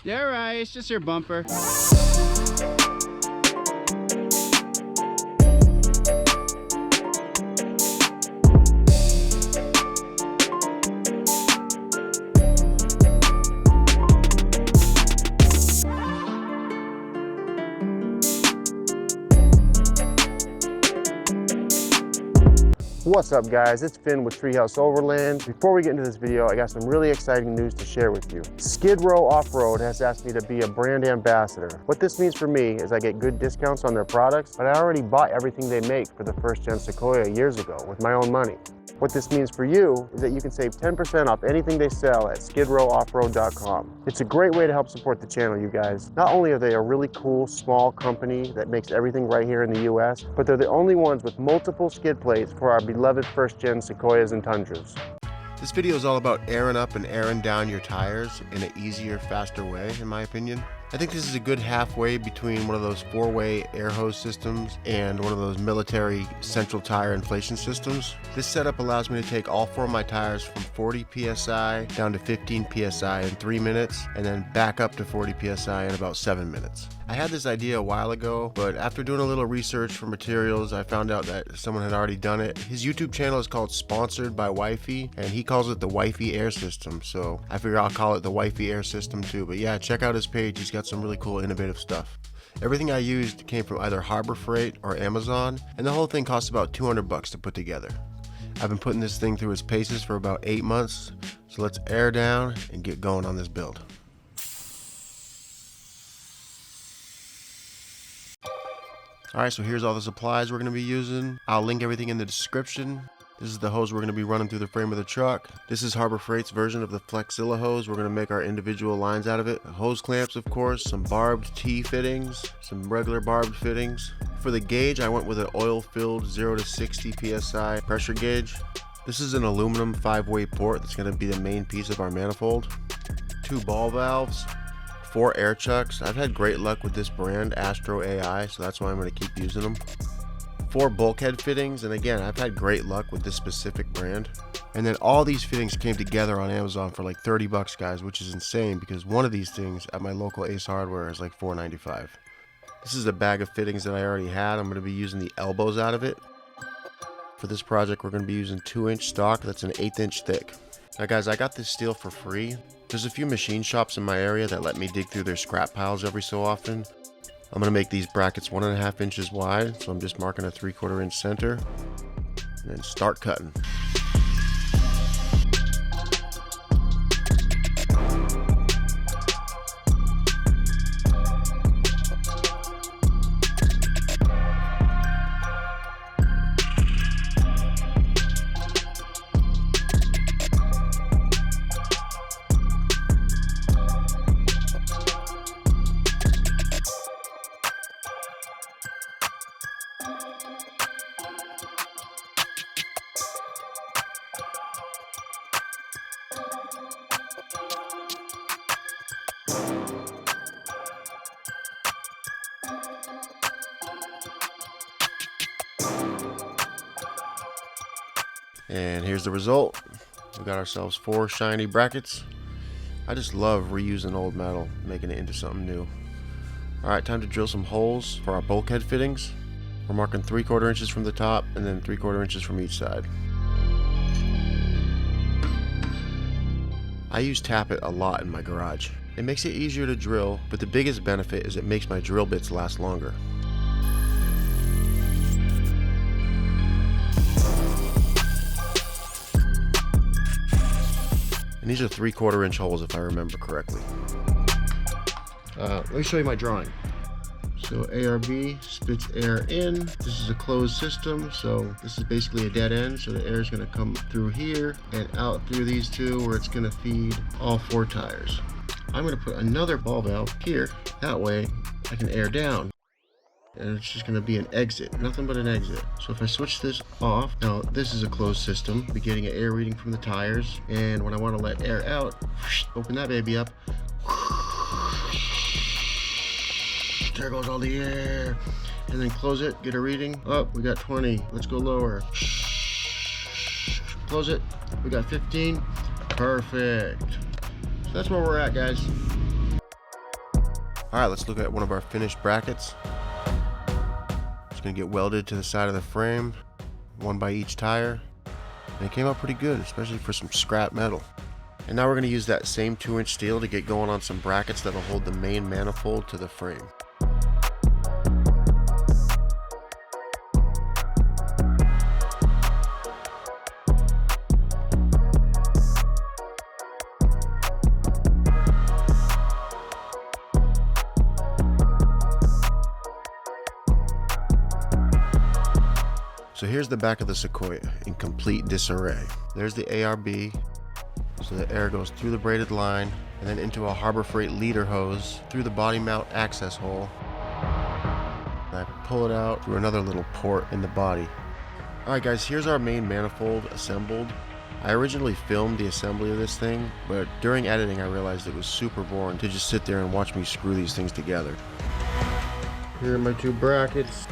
You're right, it's just your bumper. What's up guys, it's Finn with Treehouse Overland. Before we get into this video, I got some really exciting news to share with you. Row Offroad has asked me to be a brand ambassador. What this means for me is I get good discounts on their products, but I already bought everything they make for the first gen Sequoia years ago with my own money. What this means for you is that you can save 10% off anything they sell at skidrowoffroad.com. It's a great way to help support the channel, you guys. Not only are they a really cool, small company that makes everything right here in the US, but they're the only ones with multiple skid plates for our beloved first-gen Sequoias and Tundras. This video is all about airing up and airing down your tires in an easier, faster way, in my opinion. I think this is a good halfway between one of those 4-way air hose systems and one of those military central tire inflation systems. This setup allows me to take all 4 of my tires from 40 PSI down to 15 PSI in 3 minutes and then back up to 40 PSI in about 7 minutes. I had this idea a while ago, but after doing a little research for materials, I found out that someone had already done it. His YouTube channel is called Sponsored by Wifey, and he calls it the Wifey Air System, so I figure I'll call it the Wifey Air System too. But yeah, check out his page. He's got some really cool innovative stuff. Everything I used came from either Harbor Freight or Amazon, and the whole thing cost about 200 bucks to put together. I've been putting this thing through its paces for about 8 months, so let's air down and get going on this build. Alright, so here's all the supplies we're going to be using. I'll link everything in the description. This is the hose we're going to be running through the frame of the truck. This is Harbor Freight's version of the Flexilla hose. We're going to make our individual lines out of it. Hose clamps, of course, some Barbed T-fittings, some regular Barbed fittings. For the gauge, I went with an oil-filled 0 to 60 PSI pressure gauge. This is an aluminum 5-way port that's going to be the main piece of our manifold. 2 ball valves. 4 air chucks. I've had great luck with this brand, Astro AI, so that's why I'm going to keep using them. 4 bulkhead fittings, and again, I've had great luck with this specific brand. And then all these fittings came together on Amazon for like 30 bucks, guys, which is insane because one of these things at my local Ace Hardware is like $4.95. This is a bag of fittings that I already had. I'm going to be using the elbows out of it. For this project, we're going to be using 2-inch stock that's an 1/8 inch thick. Now guys, I got this steel for free. There's a few machine shops in my area that let me dig through their scrap piles every so often. I'm going to make these brackets 1.5 inches wide, so I'm just marking a 3/4 inch center, and then start cutting. And here's the result. We got ourselves 4 shiny brackets. I just love reusing old metal, making it into something new. Alright, time to drill some holes for our bulkhead fittings. We're marking 3/4 inches from the top and then 3/4 inches from each side. I use tappet a lot in my garage. It makes it easier to drill, but the biggest benefit is it makes my drill bits last longer. And these are 3/4 inch holes if I remember correctly. Let me show you my drawing. So ARB spits air in. This is a closed system, so this is basically a dead end. So the air is going to come through here and out through these 2 where it's going to feed all 4 tires. I'm going to put another ball valve here. That way I can air down. And it's just going to be an exit, nothing but an exit. So if I switch this off, now this is a closed system, be getting an air reading from the tires, and when I want to let air out, open that baby up, there goes all the air, and then close it, get a reading. Oh, we got 20, let's go lower. Close it, we got 15, perfect. So that's where we're at, guys. All right, let's look at one of our finished brackets. It's gonna get welded to the side of the frame, one by each tire. And it came out pretty good, especially for some scrap metal. And now we're gonna use that same 2-inch steel to get going on some brackets that'll hold the main manifold to the frame. So here's the back of the Sequoia in complete disarray. There's the ARB, so the air goes through the braided line and then into a Harbor Freight leader hose through the body mount access hole. And I pull it out through another little port in the body. Alright guys, here's our main manifold assembled. I originally filmed the assembly of this thing, but during editing I realized it was super boring to just sit there and watch me screw these things together. Here are my 2 brackets.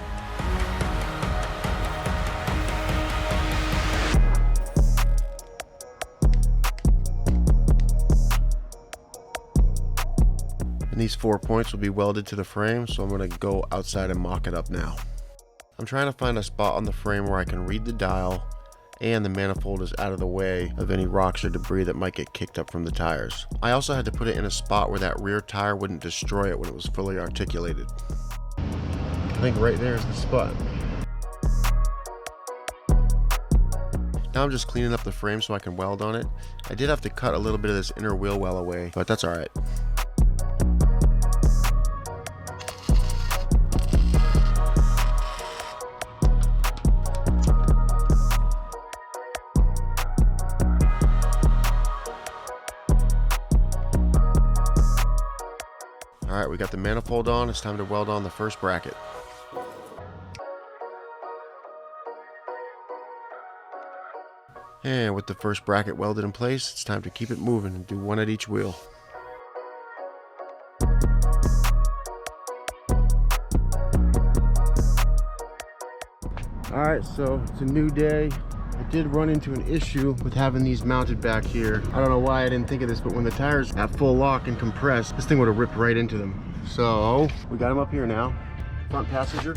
And these 4 points will be welded to the frame, so I'm going to go outside and mock it up now. I'm trying to find a spot on the frame where I can read the dial and the manifold is out of the way of any rocks or debris that might get kicked up from the tires. I also had to put it in a spot where that rear tire wouldn't destroy it when it was fully articulated. I think right there is the spot. Now I'm just cleaning up the frame so I can weld on it. I did have to cut a little bit of this inner wheel well away, but that's alright. Alright, we got the manifold on. It's time to weld on the first bracket. And with the first bracket welded in place, it's time to keep it moving and do one at each wheel. Alright, so it's a new day. I did run into an issue with having these mounted back here. I don't know why I didn't think of this, but when the tires at full lock and compressed, this thing would have ripped right into them. So we got them up here now. Front passenger,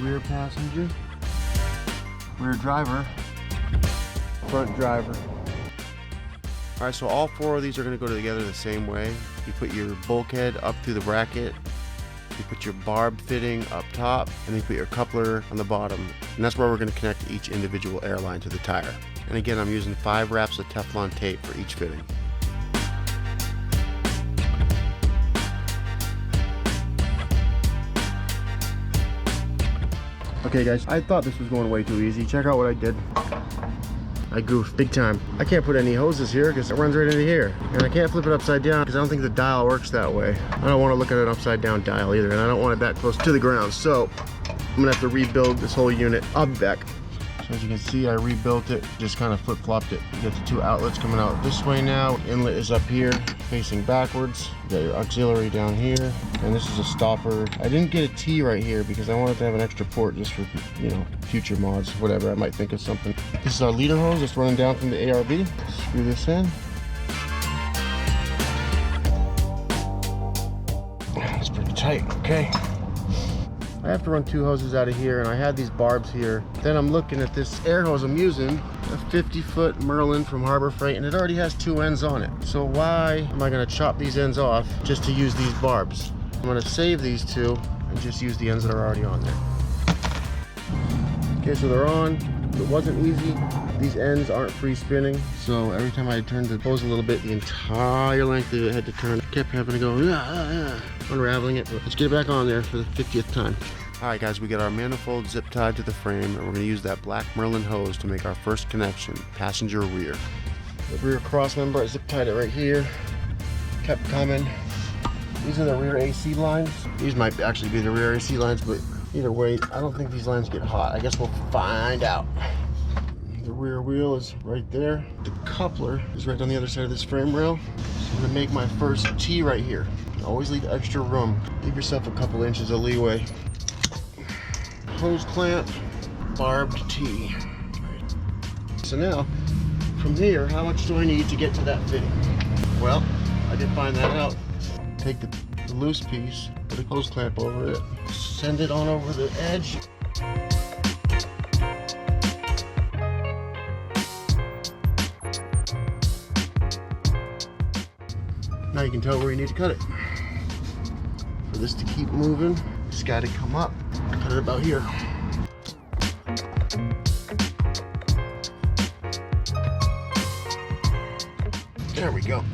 rear passenger, rear driver, front driver. All right, so all 4 of these are going to go together the same way. You put your bulkhead up through the bracket, you put your barb fitting up top, and then you put your coupler on the bottom. And that's where we're going to connect each individual airline to the tire. And again, I'm using 5 wraps of Teflon tape for each fitting. Okay guys, I thought this was going way too easy. Check out what I did. I goofed big time. I can't put any hoses here because it runs right into here. And I can't flip it upside down because I don't think the dial works that way. I don't want to look at an upside down dial either, and I don't want it that close to the ground. So I'm gonna have to rebuild this whole unit. I'll be back. So as you can see, I rebuilt it, just kind of flip-flopped it. You got the 2 outlets coming out this way now. Inlet is up here, facing backwards. You got your auxiliary down here, and this is a stopper. I didn't get a T right here because I wanted to have an extra port just for, you know, future mods, whatever. I might think of something. This is our leader hose that's running down from the ARB. Screw this in. That's pretty tight, okay. I have to run 2 hoses out of here, and I had these barbs here. Then I'm looking at this air hose I'm using, a 50-foot Merlin from Harbor Freight, and it already has 2 ends on it. So why am I gonna chop these ends off just to use these barbs? I'm gonna save these 2 and just use the ends that are already on there. Okay, so they're on. It wasn't easy. These ends aren't free spinning, so every time I turned the hose a little bit, the entire length of it had to turn. Kept having to go unraveling it, but let's get it back on there for the 50th time. Alright guys, we got our manifold zip tied to the frame, and we're going to use that black Merlin hose to make our first connection, passenger rear. The rear cross member, I zip tied it right here. Kept coming. These are the rear AC lines. These might actually be the rear AC lines, but either way, I don't think these lines get hot. I guess we'll find out. The rear wheel is right there. The coupler is right on the other side of this frame rail. So I'm gonna make my first T right here. Always leave extra room. Leave yourself a couple inches of leeway. Hose clamp, barbed T. So now, from here, how much do I need to get to that fitting? Well, I did find that out. Take the the loose piece, put a hose clamp over it, send it on over the edge. Now you can tell where you need to cut it. For this to keep moving, it's got to come up. Cut it about here. There we go.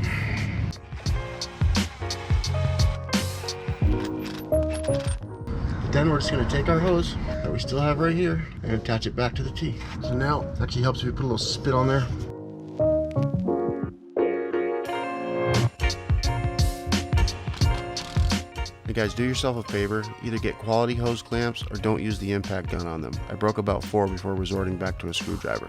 Then we're just going to take our hose that we still have right here and attach it back to the T. So now it actually helps if we put a little spit on there. Hey guys, do yourself a favor, either get quality hose clamps or don't use the impact gun on them. I broke about 4 before resorting back to a screwdriver.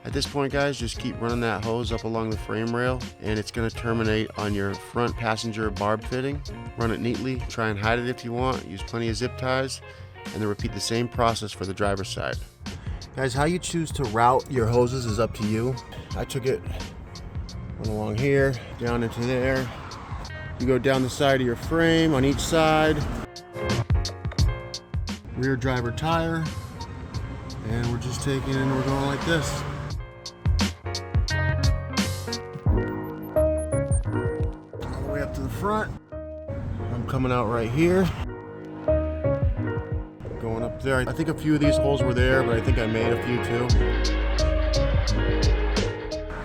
At this point guys, just keep running that hose up along the frame rail and it's going to terminate on your front passenger barb fitting. Run it neatly, try and hide it if you want, use plenty of zip ties, and then repeat the same process for the driver's side. Guys, how you choose to route your hoses is up to you. I took it, went along here, down into there. You go down the side of your frame on each side, rear driver tire, and we're just taking and we're going like this. All the way up to the front. I'm coming out right here. Going up there. I think a few of these holes were there, but I think I made a few too.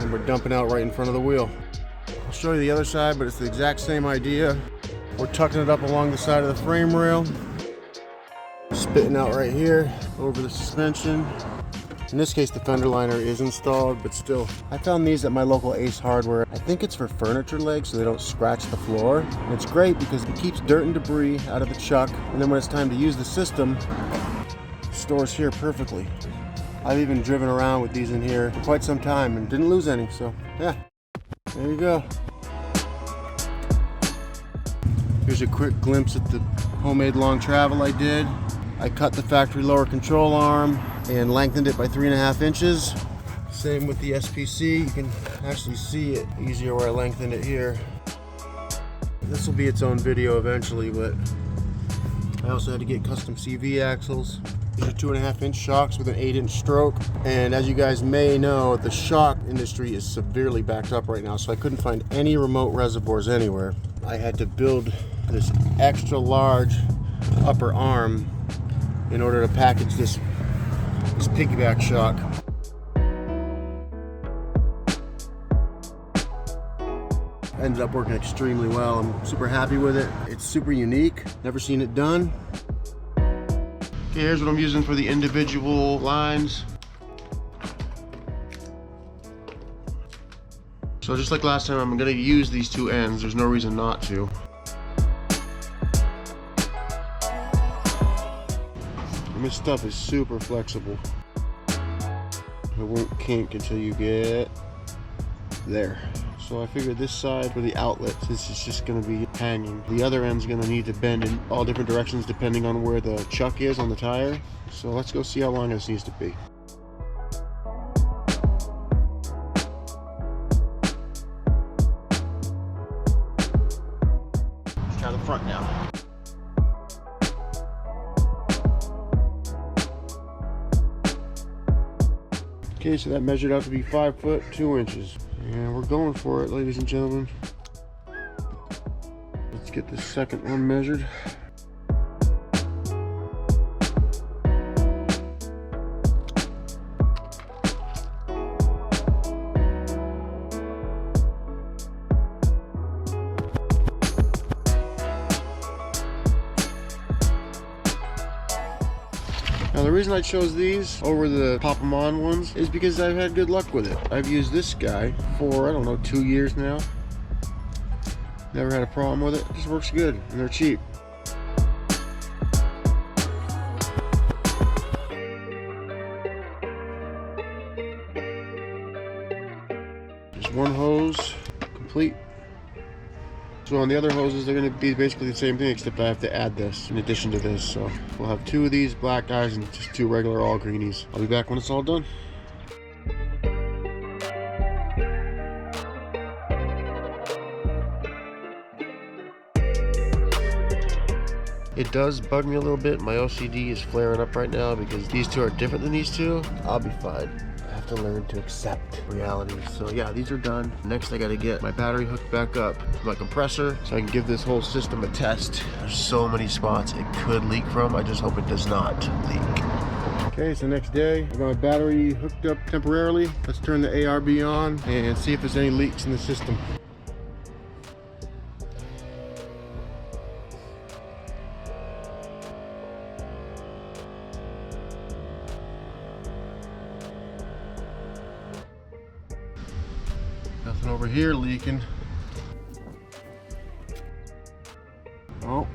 And we're dumping out right in front of the wheel. I'll show you the other side, but it's the exact same idea. We're tucking it up along the side of the frame rail, spitting out right here over the suspension. In this case, the fender liner is installed, but still. I found these at my local Ace Hardware. I think it's for furniture legs so they don't scratch the floor. And it's great because it keeps dirt and debris out of the chuck, and then when it's time to use the system, it stores here perfectly. I've even driven around with these in here for quite some time and didn't lose any, so yeah. There you go. Here's a quick glimpse at the homemade long travel I did. I cut the factory lower control arm and lengthened it by 3.5 inches. Same with the SPC. You can actually see it easier where I lengthened it here. This will be its own video eventually, but I also had to get custom CV axles. These are 2.5-inch shocks with an 8-inch stroke. And as you guys may know, the shock industry is severely backed up right now, so I couldn't find any remote reservoirs anywhere. I had to build this extra large upper arm in order to package this piggyback shock. Ended up working extremely well. I'm super happy with it. It's super unique. Never seen it done. Okay, here's what I'm using for the individual lines. So just like last time, I'm gonna use these two ends. There's no reason not to. And this stuff is super flexible. It won't kink until you get there. So I figured this side for the outlet, this is just going to be hanging. The other end's going to need to bend in all different directions depending on where the chuck is on the tire. So let's go see how long this needs to be. Let's try the front now. Okay, so that measured out to be 5 foot 2 inches. And we're going for it, ladies and gentlemen. Let's get the second one measured. Now the reason I chose these over the pop-em-on ones is because I've had good luck with it. I've used this guy for, I don't know, 2 years now. Never had a problem with it. It just works good and they're cheap. Just one hose, complete. So on the other hoses, they're going to be basically the same thing, except I have to add this in addition to this. So we'll have 2 of these black guys and just 2 regular all greenies. I'll be back when it's all done. It does bug me a little bit. My OCD is flaring up right now because these two are different than these two. I'll be fine. I have to learn to accept reality. So yeah, these are done. Next I gotta get my battery hooked back up to my compressor so I can give this whole system a test. There's so many spots it could leak from. I just hope it does not leak. Okay, so next day, I got my battery hooked up temporarily. Let's turn the ARB on and see if there's any leaks in the system. Nothing over here leaking. Oh.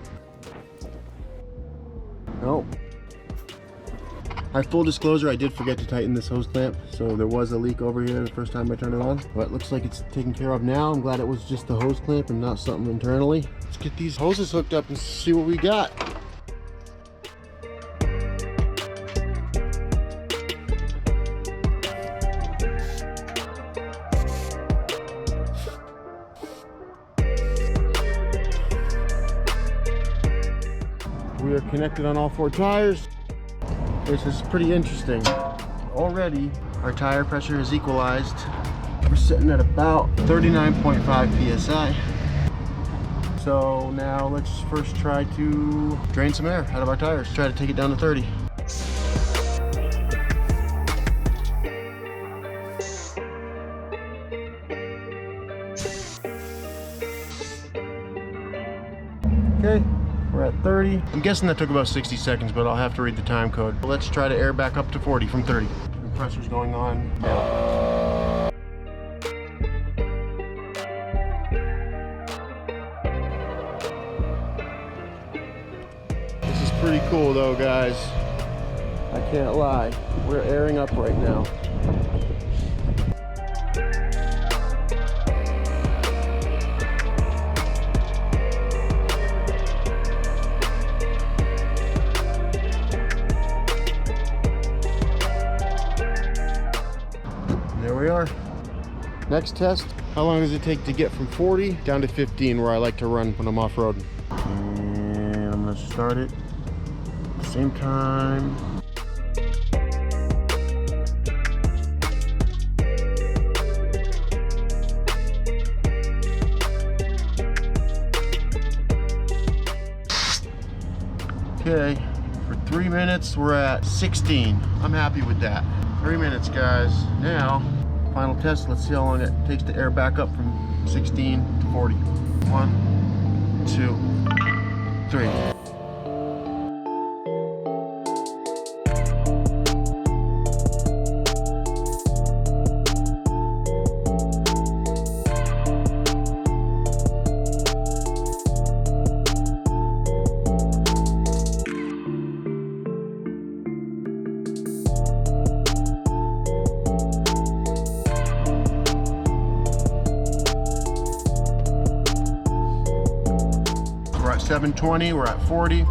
Nope. Full disclosure, I did forget to tighten this hose clamp, so there was a leak over here the first time I turned it on. But it looks like it's taken care of now. I'm glad it was just the hose clamp and not something internally. Let's get these hoses hooked up and see what we got. We are connected on all 4 tires. This is pretty interesting. Already, our tire pressure is equalized. We're sitting at about 39.5 psi. So now let's first try to drain some air out of our tires. Try to take it down to 30. Okay. We're at 30. I'm guessing that took about 60 seconds, but I'll have to read the time code. Let's try to air back up to 40 from 30. Compressor's going on now. This is pretty cool though, guys. I can't lie. We're airing up right now. There we are. Next test, how long does it take to get from 40 down to 15 where I like to run when I'm off-roading? And I'm gonna start it at the same time. Okay, for 3 minutes we're at 16. I'm happy with that. 3 minutes, guys. Now, final test. Let's see how long it takes to air back up from 16 to 40. 1, 2, 3. We're at 720, we're at 40. I'm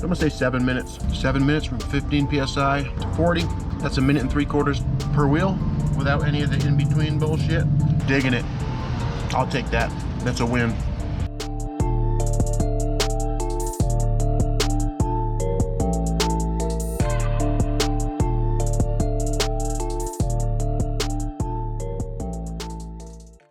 gonna say 7 minutes. 7 minutes from 15 PSI to 40. That's 1 3/4 minutes per wheel without any of the in-between bullshit. Digging it. I'll take that. That's a win.